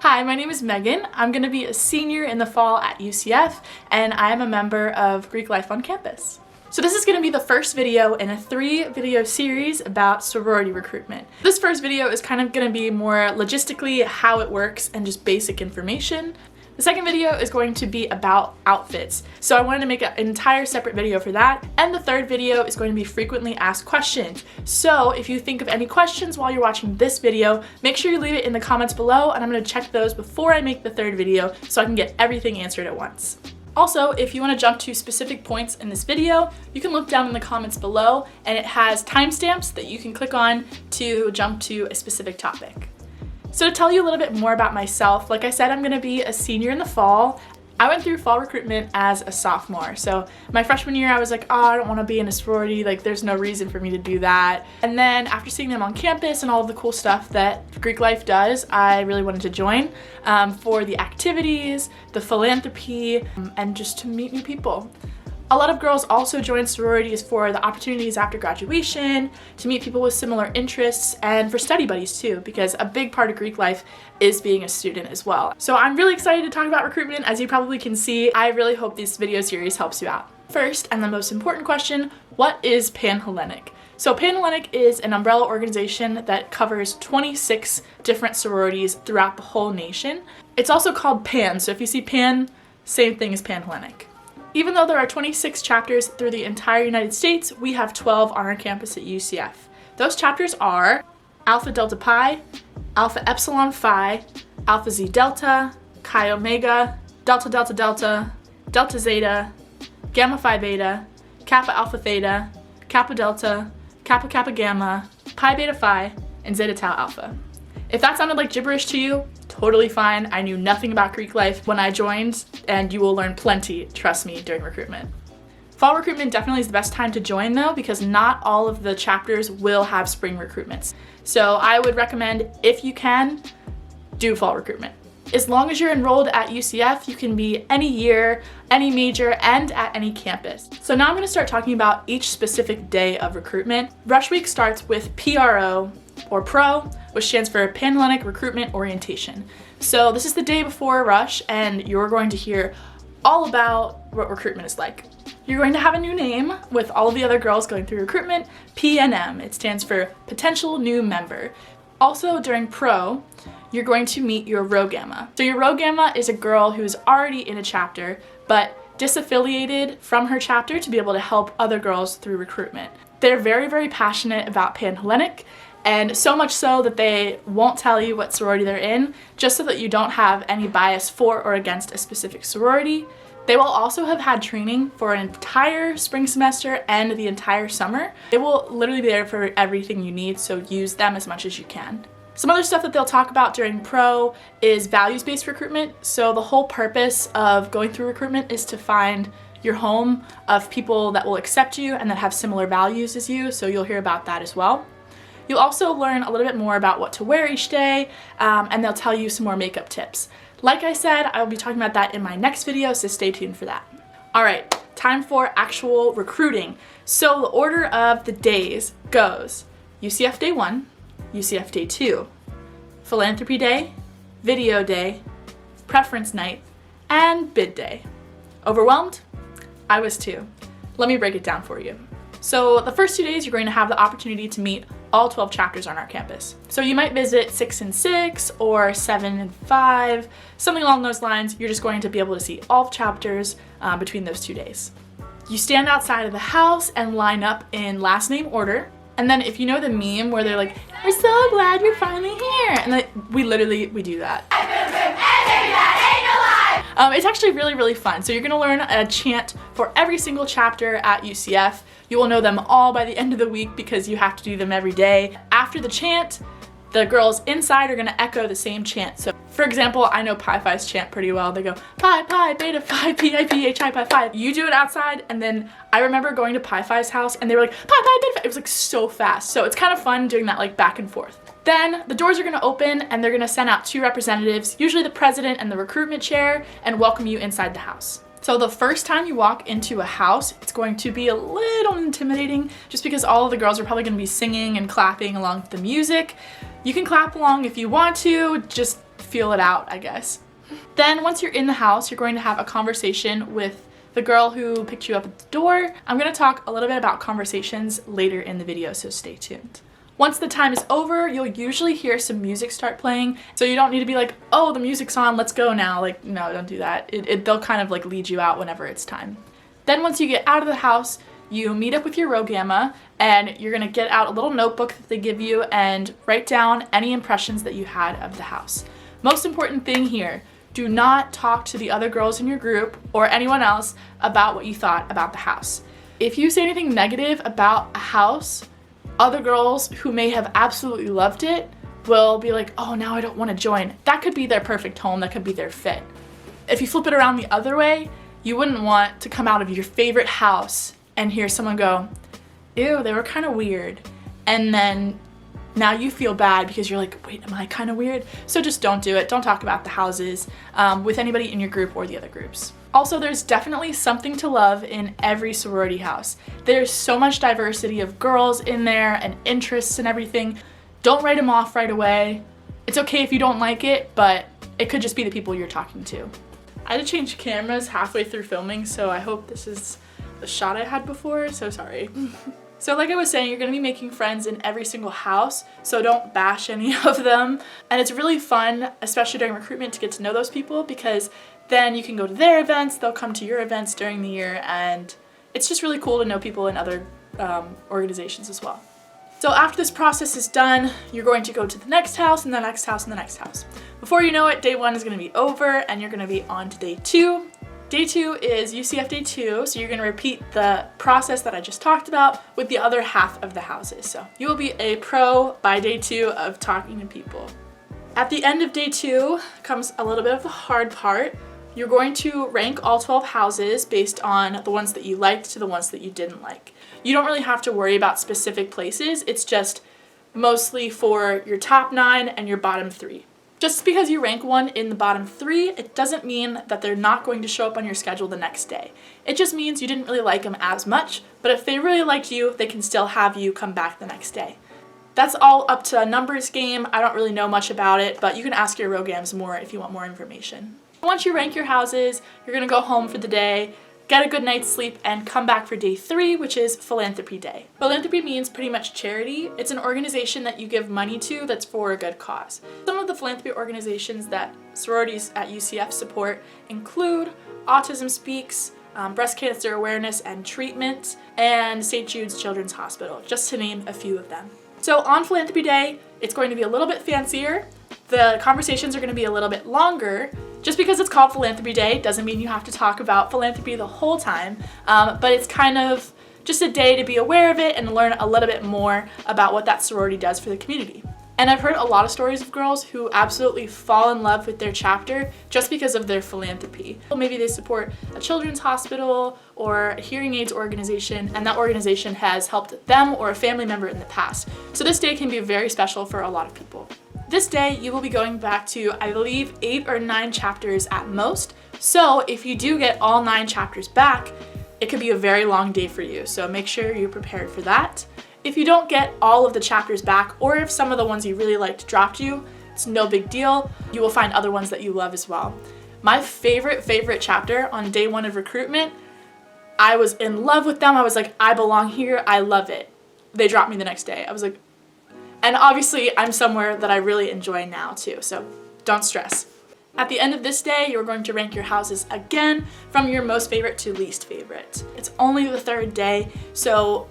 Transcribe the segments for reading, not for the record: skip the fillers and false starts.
Hi, my name is Megan. I'm going to be a senior in the fall at UCF, and I am a member of Greek Life on Campus. So this is going to be the first video in a 3-video series about sorority recruitment. This first video is kind of going to be more logistically how it works and just basic information. The second video is going to be about outfits, so I wanted to make an entire separate video for that. And the third video is going to be frequently asked questions. So if you think of any questions while you're watching this video, make sure you leave it in the comments below, and I'm going to check those before I make the third video so I can get everything answered at once. Also, if you want to jump to specific points in this video, you can look down in the comments below, and it has timestamps that you can click on to jump to a specific topic. So to tell you a little bit more about myself, like I said, I'm going to be a senior in the fall. I went through fall recruitment as a sophomore. So my freshman year, I was like, oh, I don't want to be in a sorority. Like, there's no reason for me to do that. And then after seeing them on campus and all of the cool stuff that Greek Life does, I really wanted to join for the activities, the philanthropy, and just to meet new people. A lot of girls also join sororities for the opportunities after graduation, to meet people with similar interests, and for study buddies too, because a big part of Greek life is being a student as well. So I'm really excited to talk about recruitment. As you probably can see, I really hope this video series helps you out. First, and the most important question, what is Panhellenic? So Panhellenic is an umbrella organization that covers 26 different sororities throughout the whole nation. It's also called Pan, so if you see Pan, same thing as Panhellenic. Even though there are 26 chapters through the entire United States, we have 12 on our campus at UCF. Those chapters are Alpha Delta Pi, Alpha Epsilon Phi, Alpha Z Delta, Chi Omega, Delta Delta Delta, Delta Zeta, Gamma Phi Beta, Kappa Alpha Theta, Kappa Delta, Kappa Kappa Gamma, Pi Beta Phi, and Zeta Tau Alpha. If that sounded like gibberish to you, totally fine. I knew nothing about Greek life when I joined, and you will learn plenty, trust me, during recruitment. Fall recruitment definitely is the best time to join though, because not all of the chapters will have spring recruitments. So I would recommend, if you can, do fall recruitment. As long as you're enrolled at UCF, you can be any year, any major, and at any campus. So now I'm going to start talking about each specific day of recruitment. Rush Week starts with PRO, or PRO, which stands for Panhellenic Recruitment Orientation. So this is the day before Rush, and you're going to hear all about what recruitment is like. You're going to have a new name with all of the other girls going through recruitment, PNM. It stands for Potential New Member. Also during PRO, you're going to meet your Rho Gamma. So your Rho Gamma is a girl who is already in a chapter, but disaffiliated from her chapter to be able to help other girls through recruitment. They're very, very passionate about Panhellenic, and so much so that they won't tell you what sorority they're in, just so that you don't have any bias for or against a specific sorority. They will also have had training for an entire spring semester and the entire summer. They will literally be there for everything you need, so use them as much as you can. Some other stuff that they'll talk about during PRO is values-based recruitment. So the whole purpose of going through recruitment is to find your home of people that will accept you and that have similar values as you, so you'll hear about that as well. You'll also learn a little bit more about what to wear each day, and they'll tell you some more makeup tips. Like I said, I will be talking about that in my next video, so stay tuned for that. All right, time for actual recruiting. So the order of the days goes UCF Day 1, UCF Day 2, Philanthropy Day, Video Day, Preference Night, and Bid Day. Overwhelmed? I was too. Let me break it down for you. So the first 2 days, you're going to have the opportunity to meet all 12 chapters on our campus. So you might visit 6 and 6 or 7 and 5, something along those lines. You're just going to be able to see all chapters between those 2 days. You stand outside of the house and line up in last name order. And then if you know the meme where they're like, we're so glad you're finally here. And we do that. It's actually really, really fun. So you're gonna learn a chant for every single chapter at UCF. You will know them all by the end of the week because you have to do them every day. After the chant, the girls inside are gonna echo the same chant. So for example, I know Pi Phi's chant pretty well. They go, Pi, Pi, Beta Phi, Pi, Pi, Hi, Pi, Phi. You do it outside, and then I remember going to Pi Phi's house and they were like, Pi, Pi, Beta Phi. It was like so fast. So it's kind of fun doing that like back and forth. Then the doors are gonna open and they're gonna send out 2 representatives, usually the president and the recruitment chair, and welcome you inside the house. So the first time you walk into a house, it's going to be a little intimidating just because all of the girls are probably gonna be singing and clapping along to the music. You can clap along if you want to, just feel it out, I guess. Then once you're in the house, you're going to have a conversation with the girl who picked you up at the door. I'm going to talk a little bit about conversations later in the video, so stay tuned. Once the time is over, you'll usually hear some music start playing, so you don't need to be like, oh, the music's on, let's go now. Like, no, don't do that. They'll kind of like lead you out whenever it's time. Then once you get out of the house, you meet up with your Rogamma, and you're gonna get out a little notebook that they give you and write down any impressions that you had of the house. Most important thing here, do not talk to the other girls in your group or anyone else about what you thought about the house. If you say anything negative about a house, other girls who may have absolutely loved it will be like, oh, now I don't want to join. That could be their perfect home, that could be their fit. If you flip it around the other way, you wouldn't want to come out of your favorite house and hear someone go, ew, they were kind of weird. And then now you feel bad because you're like, wait, am I kind of weird? So just don't do it. Don't talk about the houses with anybody in your group or the other groups. Also, there's definitely something to love in every sorority house. There's so much diversity of girls in there and interests and everything. Don't write them off right away. It's okay if you don't like it, but it could just be the people you're talking to. I had to change cameras halfway through filming, so I hope this is the shot I had before, so sorry. So like I was saying, you're gonna be making friends in every single house, so don't bash any of them. And it's really fun, especially during recruitment, to get to know those people, because then you can go to their events, they'll come to your events during the year, and it's just really cool to know people in other organizations as well. So after this process is done, you're going to go to the next house and the next house and the next house. Before you know it, day 1 is gonna be over and you're gonna be on to day 2. Day 2 is UCF day 2, so you're gonna repeat the process that I just talked about with the other half of the houses. So you will be a pro by day 2 of talking to people. At the end of day 2 comes a little bit of the hard part. You're going to rank all 12 houses based on the ones that you liked to the ones that you didn't like. You don't really have to worry about specific places, it's just mostly for your top 9 and your bottom 3. Just because you rank one in the bottom 3, it doesn't mean that they're not going to show up on your schedule the next day. It just means you didn't really like them as much, but if they really liked you, they can still have you come back the next day. That's all up to a numbers game. I don't really know much about it, but you can ask your Rogams more if you want more information. Once you rank your houses, you're gonna go home for the day, get a good night's sleep, and come back for day 3, which is Philanthropy Day. Philanthropy means pretty much charity. It's an organization that you give money to that's for a good cause. Some of the philanthropy organizations that sororities at UCF support include Autism Speaks, Breast Cancer Awareness and Treatment, and St. Jude's Children's Hospital, just to name a few of them. So on Philanthropy Day, it's going to be a little bit fancier. The conversations are going to be a little bit longer. Just because it's called Philanthropy Day doesn't mean you have to talk about philanthropy the whole time, but it's kind of just a day to be aware of it and learn a little bit more about what that sorority does for the community. And I've heard a lot of stories of girls who absolutely fall in love with their chapter just because of their philanthropy. Maybe they support a children's hospital or a hearing aids organization, and that organization has helped them or a family member in the past. So this day can be very special for a lot of people. This day, you will be going back to, I believe, 8 or 9 chapters at most. So if you do get all 9 chapters back, it could be a very long day for you. So make sure you're prepared for that. If you don't get all of the chapters back, or if some of the ones you really liked dropped you, it's no big deal. You will find other ones that you love as well. My favorite chapter on day 1 of recruitment, I was in love with them. I was like, I belong here, I love it. They dropped me the next day. I was like, and obviously I'm somewhere that I really enjoy now too, so don't stress. At the end of this day, you're going to rank your houses again from your most favorite to least favorite. It's only the 3rd day, so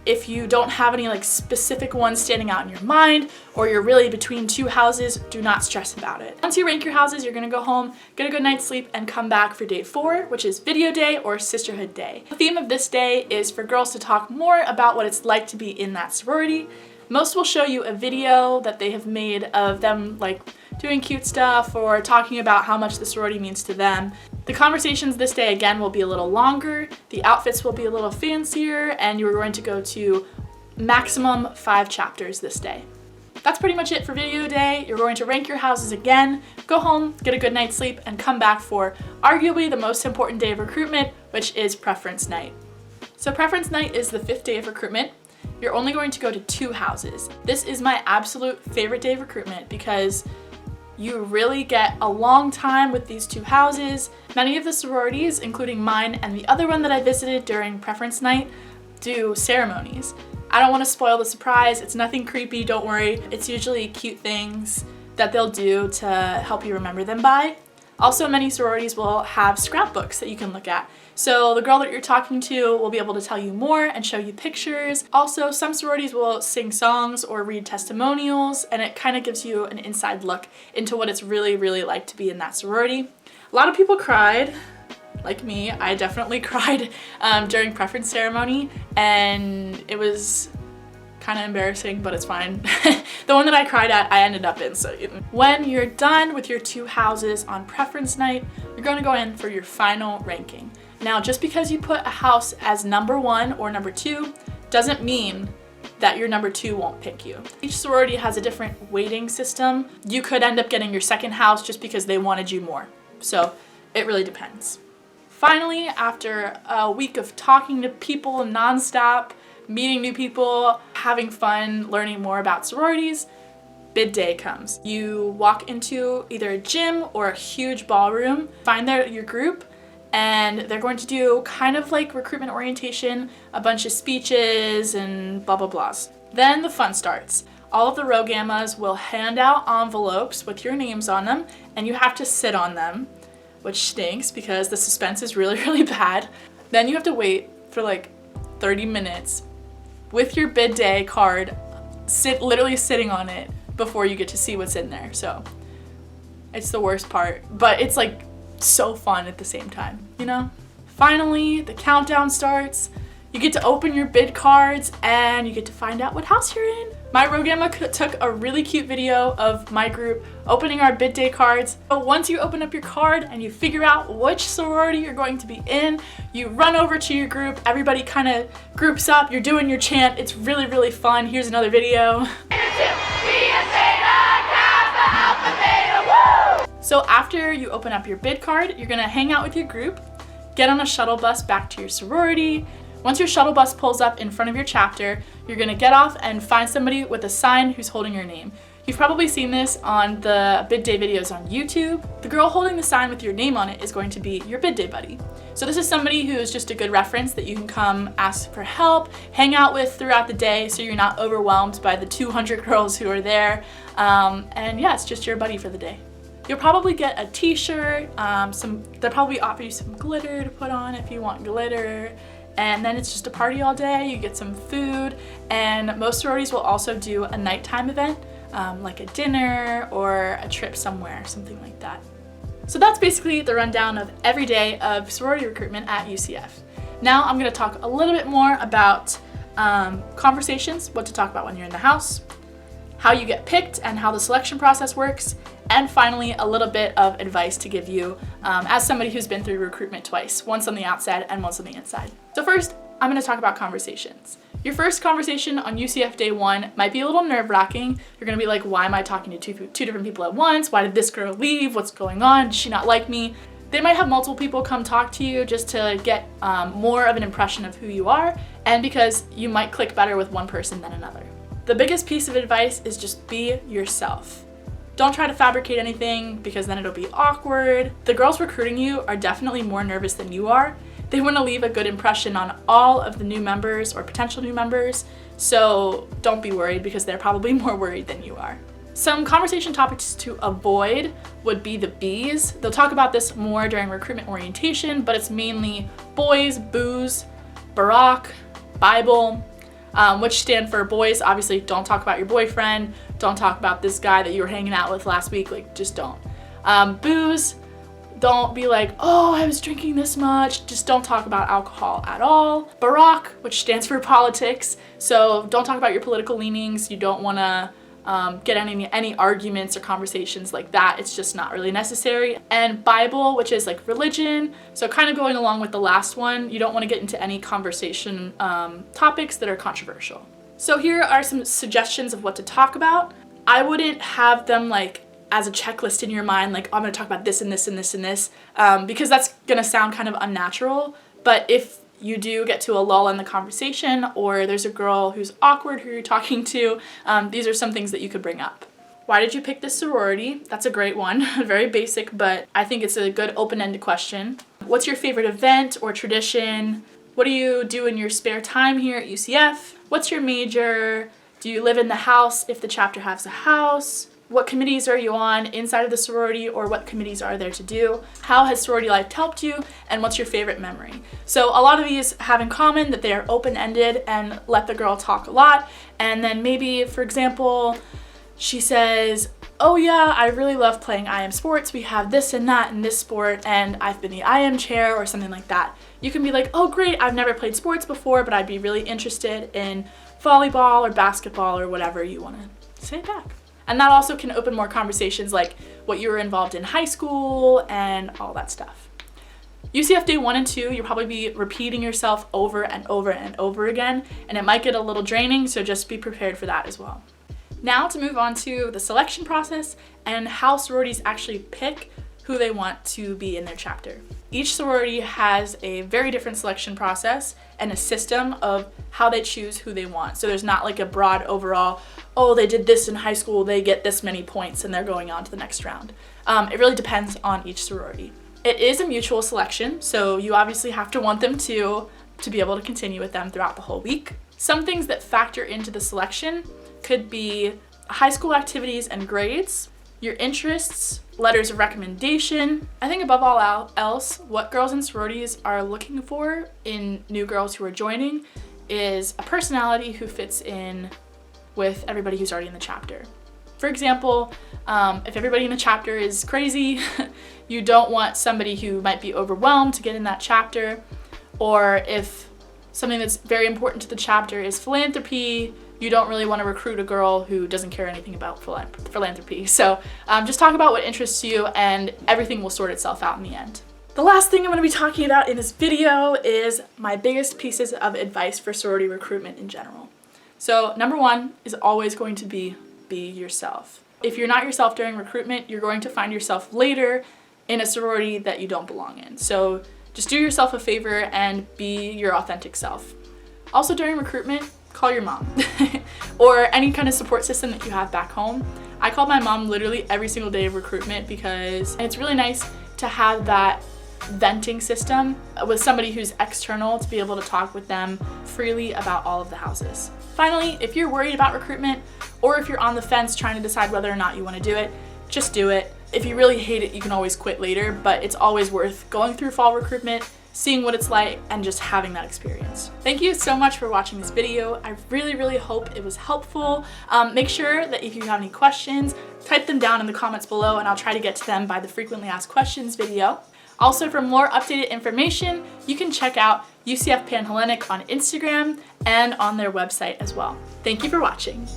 if you don't have any like specific ones standing out in your mind, or you're really between 2 houses, do not stress about it. Once you rank your houses, you're gonna go home, get a good night's sleep, and come back for day 4, which is Video Day or Sisterhood Day. The theme of this day is for girls to talk more about what it's like to be in that sorority. Most will show you a video that they have made of them like doing cute stuff or talking about how much the sorority means to them. The conversations this day again will be a little longer, the outfits will be a little fancier, and you're going to go to maximum 5 chapters this day. That's pretty much it for Video Day. You're going to rank your houses again, go home, get a good night's sleep, and come back for arguably the most important day of recruitment, which is Preference Night. So Preference Night is the 5th day of recruitment. You're only going to go to 2 houses. This is my absolute favorite day of recruitment because You really get a long time with these two houses. Many of the sororities, including mine and the other one that I visited during preference night, do ceremonies. I don't want to spoil the surprise. It's nothing creepy, don't worry. It's usually cute things that they'll do to help you remember them by. Also, many sororities will have scrapbooks that you can look at. So the girl that you're talking to will be able to tell you more and show you pictures. Also, some sororities will sing songs or read testimonials, and it kind of gives you an inside look into what it's really, really like to be in that sorority. A lot of people cried, like me. I definitely cried during preference ceremony, and it was kind of embarrassing, but it's fine. The one that I cried at, I ended up in. So when you're done with your two houses on preference night, you're going to go in for your final ranking. Now, just because you put a house as number 1 or number 2 doesn't mean that your number 2 won't pick you. Each sorority has a different weighting system. You could end up getting your second house just because they wanted you more. So it really depends. Finally, after a week of talking to people nonstop, meeting new people, having fun, learning more about sororities, bid day comes. You walk into either a gym or a huge ballroom, find your group, and they're going to do kind of like recruitment orientation, a bunch of speeches and blah blah blahs. Then the fun starts. All of the Rho Gammas will hand out envelopes with your names on them, and you have to sit on them, which stinks because the suspense is really, really bad. Then you have to wait for like 30 minutes with your bid day card, literally sitting on it before you get to see what's in there. So it's the worst part, but it's like so fun at the same time, you know? Finally, the countdown starts. You get to open your bid cards and you get to find out what house you're in. My Rho Gamma took a really cute video of my group opening our bid day cards. So once you open up your card and you figure out which sorority you're going to be in, you run over to your group, everybody kind of groups up, you're doing your chant. It's really, really fun. Here's another video. So after you open up your bid card, you're gonna hang out with your group, get on a shuttle bus back to your sorority. Once your shuttle bus pulls up in front of your chapter, you're gonna get off and find somebody with a sign who's holding your name. You've probably seen this on the bid day videos on YouTube. The girl holding the sign with your name on it is going to be your bid day buddy. So this is somebody who is just a good reference that you can come ask for help, hang out with throughout the day so you're not overwhelmed by the 200 girls who are there. And yeah, it's just your buddy for the day. You'll probably get a t-shirt, they'll probably offer you some glitter to put on if you want glitter. And then it's just a party all day, you get some food, and most sororities will also do a nighttime event, like a dinner or a trip somewhere, something like that. So that's basically the rundown of every day of sorority recruitment at UCF. Now I'm gonna talk a little bit more about conversations, what to talk about when you're in the house, how you get picked and how the selection process works, and finally a little bit of advice to give you as somebody who's been through recruitment twice, once on the outside and once on the inside. So first, I'm gonna talk about conversations. Your first conversation on UCF day 1 might be a little nerve-wracking. You're gonna be like, why am I talking to two different people at once? Why did this girl leave? What's going on? Does she not like me? They might have multiple people come talk to you just to get more of an impression of who you are, and because you might click better with one person than another. The biggest piece of advice is just be yourself. Don't try to fabricate anything because then it'll be awkward. The girls recruiting you are definitely more nervous than you are. They want to leave a good impression on all of the new members or potential new members, so don't be worried because they're probably more worried than you are. Some conversation topics to avoid would be the B's. They'll talk about this more during recruitment orientation, but it's mainly boys, booze, Barak, Bible, which stand for boys. Obviously, don't talk about your boyfriend. Don't talk about this guy that you were hanging out with last week. Like, just don't. Booze, don't be like, oh, I was drinking this much. Just don't talk about alcohol at all. Barak, which stands for politics. So don't talk about your political leanings. You don't want to get any arguments or conversations like that. It's just not really necessary. And Bible, which is like religion. So kind of going along with the last one, you don't want to get into any conversation topics that are controversial. So here are some suggestions of what to talk about. I wouldn't have them like as a checklist in your mind, like, oh, I'm gonna talk about this and this and this and this, because that's gonna sound kind of unnatural. But if you do get to a lull in the conversation, or there's a girl who's awkward who you're talking to, these are some things that you could bring up. Why did you pick this sorority? That's a great one. Very basic, but I think it's a good open-ended question. What's your favorite event or tradition? What do you do in your spare time here at UCF? What's your major? Do you live in the house if the chapter has a house? What committees are you on inside of the sorority, or what committees are there to do? How has sorority life helped you, and what's your favorite memory? So a lot of these have in common that they are open-ended and let the girl talk a lot. And then maybe, for example, she says, oh yeah, I really love playing IM sports. We have this and that in this sport, and I've been the IM chair, or something like that. You can be like, oh great, I've never played sports before, but I'd be really interested in volleyball or basketball or whatever you want to say back. And that also can open more conversations like what you were involved in high school and all that stuff. UCF day 1 and 2, you'll probably be repeating yourself over and over and over again, and it might get a little draining, so just be prepared for that as well. Now to move on to the selection process and how sororities actually pick who they want to be in their chapter. Each sorority has a very different selection process and a system of how they choose who they want. So there's not like a broad overall, oh, they did this in high school, they get this many points and they're going on to the next round. It really depends on each sorority. It is a mutual selection, so you obviously have to want them to be able to continue with them throughout the whole week. Some things that factor into the selection could be high school activities and grades, your interests, letters of recommendation. I think above all else, what girls in sororities are looking for in new girls who are joining is a personality who fits in with everybody who's already in the chapter. For example, if everybody in the chapter is crazy, you don't want somebody who might be overwhelmed to get in that chapter. Or if something that's very important to the chapter is philanthropy, you don't really want to recruit a girl who doesn't care anything about philanthropy. So just talk about what interests you and everything will sort itself out in the end. The last thing I'm going to be talking about in this video is my biggest pieces of advice for sorority recruitment in general. So number 1 is always going to be yourself. If you're not yourself during recruitment, you're going to find yourself later in a sorority that you don't belong in. So just do yourself a favor and be your authentic self. Also during recruitment, call your mom or any kind of support system that you have back home. I call my mom literally every single day of recruitment because it's really nice to have that venting system with somebody who's external to be able to talk with them freely about all of the houses. Finally, if you're worried about recruitment or if you're on the fence trying to decide whether or not you want to do it, just do it. If you really hate it, you can always quit later, but it's always worth going through fall recruitment, seeing what it's like, and just having that experience. Thank you so much for watching this video. I really hope it was helpful. Make sure that if you have any questions, type them down in the comments below and I'll try to get to them by the frequently asked questions video. Also, for more updated information, you can check out UCF Panhellenic on Instagram and on their website as well. Thank you for watching.